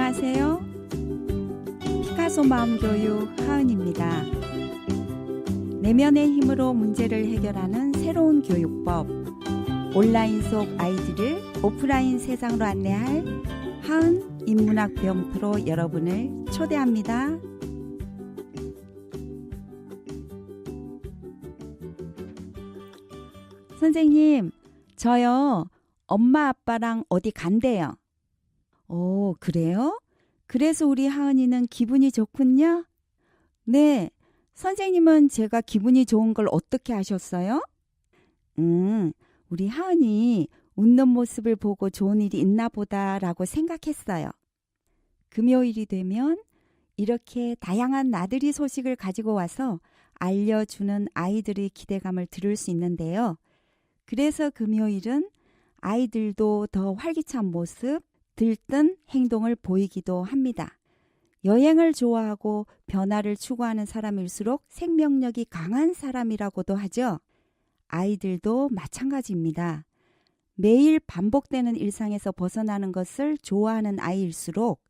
안녕하세요. 피카소 마음교육 하은입니다. 내면의 힘으로 문제를 해결하는 새로운 교육법, 온라인 속 아이들을 오프라인 세상으로 안내할 하은 인문학 병프로 여러분을 초대합니다. 선생님, 저요, 엄마 아빠랑 어디 간대요. 오, 그래요? 그래서 우리 하은이는 기분이 좋군요? 네, 선생님은 제가 기분이 좋은 걸 어떻게 아셨어요? 우리 하은이 웃는 모습을 보고 좋은 일이 있나 보다라고 생각했어요. 금요일이 되면 이렇게 다양한 나들이 소식을 가지고 와서 알려주는 아이들의 기대감을 들을 수 있는데요. 그래서 금요일은 아이들도 더 활기찬 모습, 들뜬 행동을 보이기도 합니다. 여행을 좋아하고 변화를 추구하는 사람일수록 생명력이 강한 사람이라고도 하죠. 아이들도 마찬가지입니다. 매일 반복되는 일상에서 벗어나는 것을 좋아하는 아이일수록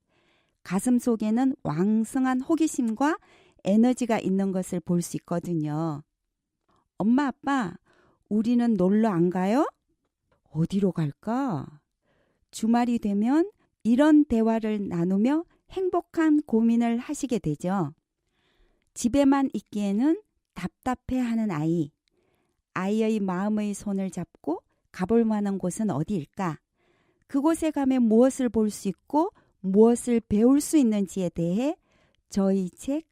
가슴 속에는 왕성한 호기심과 에너지가 있는 것을 볼 수 있거든요. 엄마, 아빠, 우리는 놀러 안 가요? 어디로 갈까? 주말이 되면 이런 대화를 나누며 행복한 고민을 하시게 되죠. 집에만 있기에는 답답해하는 아이. 아이의 마음의 손을 잡고 가볼 만한 곳은 어디일까? 그곳에 가면 무엇을 볼 수 있고 무엇을 배울 수 있는지에 대해 저희 책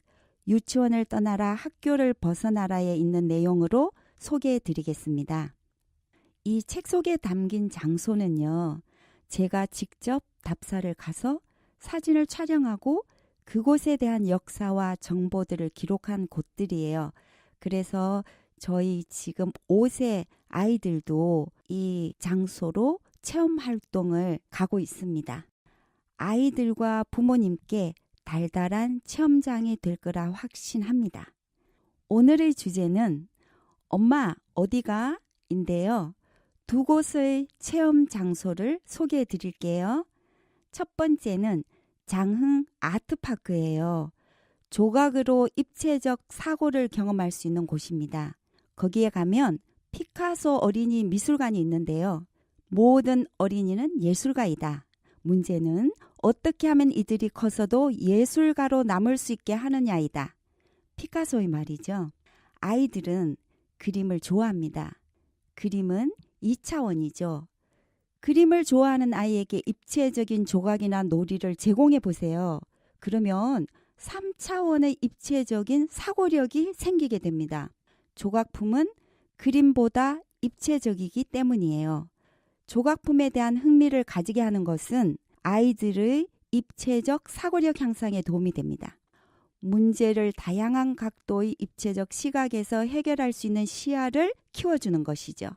유치원을 떠나라 학교를 벗어나라에 있는 내용으로 소개해 드리겠습니다. 이 책 속에 담긴 장소는요. 제가 직접 답사를 가서 사진을 촬영하고 그곳에 대한 역사와 정보들을 기록한 곳들이에요. 그래서 저희 지금 5세 아이들도 이 장소로 체험 활동을 가고 있습니다. 아이들과 부모님께 달달한 체험장이 될 거라 확신합니다. 오늘의 주제는 엄마 어디가? 인데요. 두 곳의 체험 장소를 소개해 드릴게요. 첫 번째는 장흥 아트파크예요. 조각으로 입체적 사고를 경험할 수 있는 곳입니다. 거기에 가면 피카소 어린이 미술관이 있는데요. 모든 어린이는 예술가이다. 문제는 어떻게 하면 이들이 커서도 예술가로 남을 수 있게 하느냐이다. 피카소의 말이죠. 아이들은 그림을 좋아합니다. 그림은 2차원이죠. 그림을 좋아하는 아이에게 입체적인 조각이나 놀이를 제공해 보세요. 그러면 3차원의 입체적인 사고력이 생기게 됩니다. 조각품은 그림보다 입체적이기 때문이에요. 조각품에 대한 흥미를 가지게 하는 것은 아이들의 입체적 사고력 향상에 도움이 됩니다. 문제를 다양한 각도의 입체적 시각에서 해결할 수 있는 시야를 키워주는 것이죠.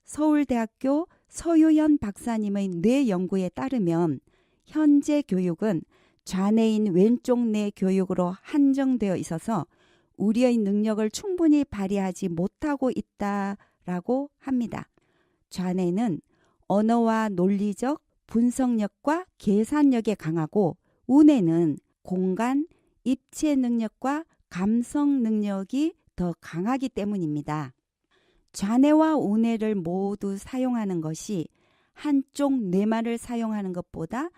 서울대학교 서유현 박사님의 뇌 연구에 따르면 현재 교육은 좌뇌인 왼쪽 뇌 교육으로 한정되어 있어서 우리의 능력을 충분히 발휘하지 못하고 있다라고 합니다. 좌뇌는 언어와 논리적 분석력과 계산력에 강하고 우뇌는 공간, 입체 능력과 감성 능력이 더 강하기 때문입니다. 좌뇌와 우뇌를 모두 사용하는 것이 한쪽 뇌만을 사용하는 것보다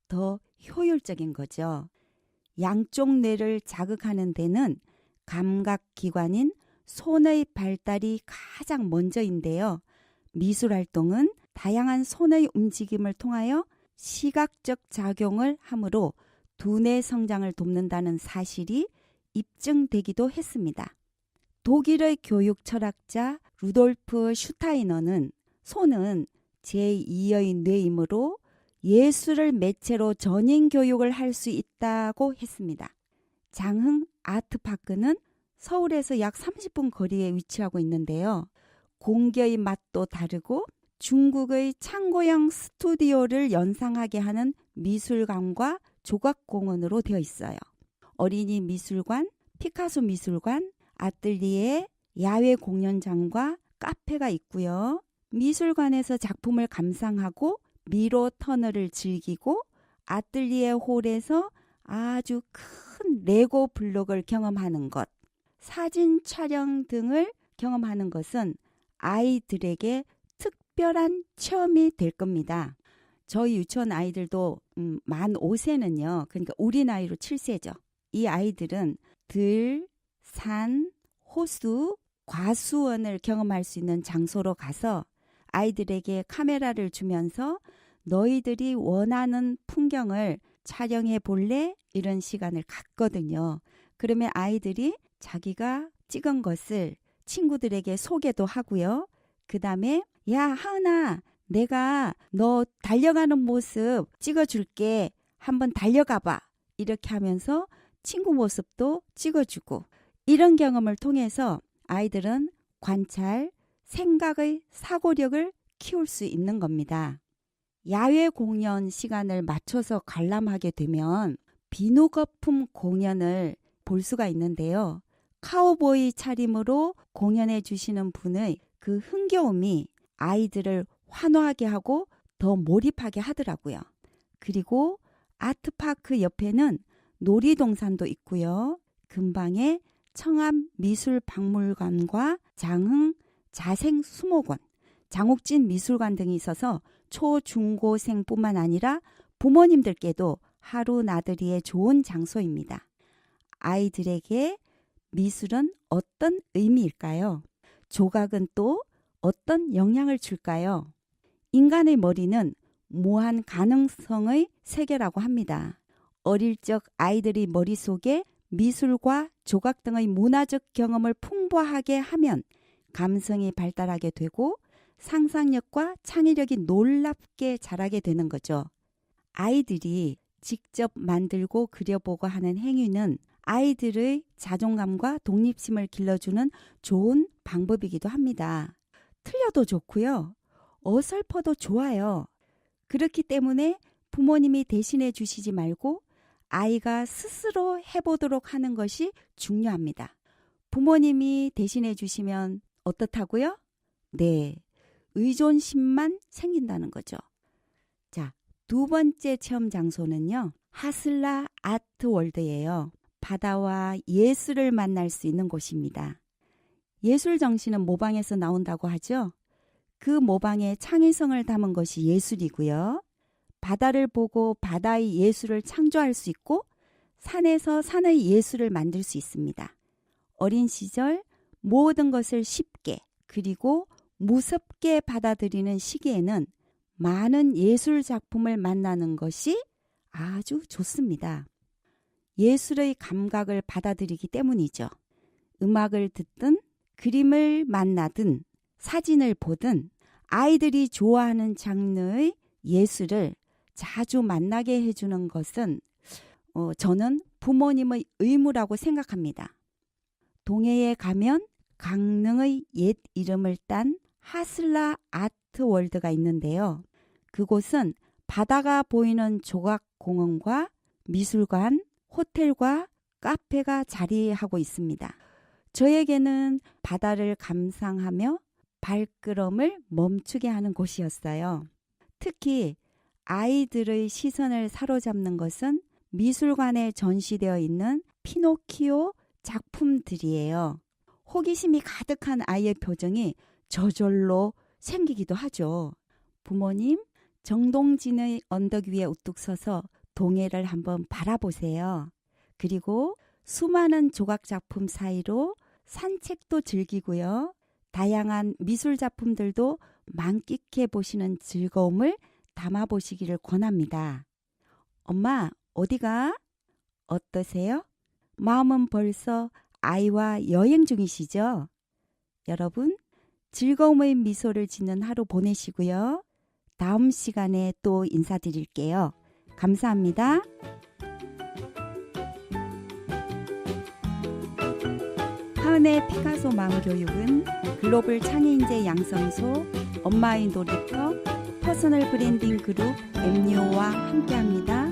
더 효율적인 거죠. 양쪽 뇌를 자극하는 데는 감각기관인 손의 발달이 가장 먼저인데요. 미술활동은 다양한 손의 움직임을 통하여 시각적 작용을 하므로 두뇌 성장을 돕는다는 사실이 입증되기도 했습니다. 독일의 교육 철학자 루돌프 슈타이너는 손은 제2의 뇌이므로 예술을 매체로 전인 교육을 할 수 있다고 했습니다. 장흥 아트파크는 서울에서 약 30분 거리에 위치하고 있는데요. 공기의 맛도 다르고 중국의 창고형 스튜디오를 연상하게 하는 미술관과 조각공원으로 되어 있어요. 어린이 미술관, 피카소 미술관, 아뜰리에, 야외 공연장과 카페가 있고요. 미술관에서 작품을 감상하고 미로 터널을 즐기고 아뜰리에 홀에서 아주 큰 레고 블록을 경험하는 것, 사진 촬영 등을 경험하는 것은 아이들에게 특별한 체험이 될 겁니다. 저희 유치원 아이들도 만 5세는요. 그러니까 우리 나이로 7세죠. 이 아이들은 들, 산, 호수, 과수원을 경험할 수 있는 장소로 가서 아이들에게 카메라를 주면서 너희들이 원하는 풍경을 촬영해 볼래? 이런 시간을 갖거든요. 그러면 아이들이 자기가 찍은 것을 친구들에게 소개도 하고요. 그 다음에 야 하은아 내가 너 달려가는 모습 찍어줄게. 한번 달려가 봐. 이렇게 하면서 친구 모습도 찍어주고 이런 경험을 통해서 아이들은 관찰, 생각의 사고력을 키울 수 있는 겁니다. 야외 공연 시간을 맞춰서 관람하게 되면 비누거품 공연을 볼 수가 있는데요. 카우보이 차림으로 공연해 주시는 분의 그 흥겨움이 아이들을 환호하게 하고 더 몰입하게 하더라고요. 그리고 아트파크 옆에는 놀이동산도 있고요. 근방에 청암미술박물관과 장흥 자생수목원, 장욱진 미술관 등이 있어서 초, 중, 고생뿐만 아니라 부모님들께도 하루 나들이에 좋은 장소입니다. 아이들에게 미술은 어떤 의미일까요? 조각은 또 어떤 영향을 줄까요? 인간의 머리는 무한 가능성의 세계라고 합니다. 어릴 적 아이들의 머릿속에 미술과 조각 등의 문화적 경험을 풍부하게 하면 감성이 발달하게 되고 상상력과 창의력이 놀랍게 자라게 되는 거죠. 아이들이 직접 만들고 그려보고 하는 행위는 아이들의 자존감과 독립심을 길러주는 좋은 방법이기도 합니다. 틀려도 좋고요. 어설퍼도 좋아요. 그렇기 때문에 부모님이 대신해 주시지 말고 아이가 스스로 해보도록 하는 것이 중요합니다. 부모님이 대신해 주시면 어떻다고요? 네, 의존심만 생긴다는 거죠. 자, 두 번째 체험 장소는요. 하슬라 아트월드예요. 바다와 예술을 만날 수 있는 곳입니다. 예술 정신은 모방에서 나온다고 하죠. 그 모방의 창의성을 담은 것이 예술이고요. 바다를 보고 바다의 예술을 창조할 수 있고 산에서 산의 예술을 만들 수 있습니다. 어린 시절 모든 것을 쉽게 그리고 무섭게 받아들이는 시기에는 많은 예술 작품을 만나는 것이 아주 좋습니다. 예술의 감각을 받아들이기 때문이죠. 음악을 듣든 그림을 만나든 사진을 보든 아이들이 좋아하는 장르의 예술을 자주 만나게 해주는 것은 저는 부모님의 의무라고 생각합니다. 동해에 가면 강릉의 옛 이름을 딴 하슬라 아트월드가 있는데요. 그곳은 바다가 보이는 조각공원과 미술관, 호텔과 카페가 자리하고 있습니다. 저에게는 바다를 감상하며 발걸음을 멈추게 하는 곳이었어요. 특히 아이들의 시선을 사로잡는 것은 미술관에 전시되어 있는 피노키오 작품들이에요. 호기심이 가득한 아이의 표정이 저절로 생기기도 하죠. 부모님, 정동진의 언덕 위에 우뚝 서서 동해를 한번 바라보세요. 그리고 수많은 조각 작품 사이로 산책도 즐기고요. 다양한 미술 작품들도 만끽해 보시는 즐거움을 담아 보시기를 권합니다. 엄마, 어디가? 어떠세요? 마음은 벌써 아이와 여행 중이시죠? 여러분, 즐거움의 미소를 짓는 하루 보내시고요. 다음 시간에 또 인사드릴게요. 감사합니다. 하은의 피카소 마음교육은 글로벌 창의인재 양성소, 엄마의 놀이터, 퍼스널 브랜딩 그룹 MU와 함께합니다.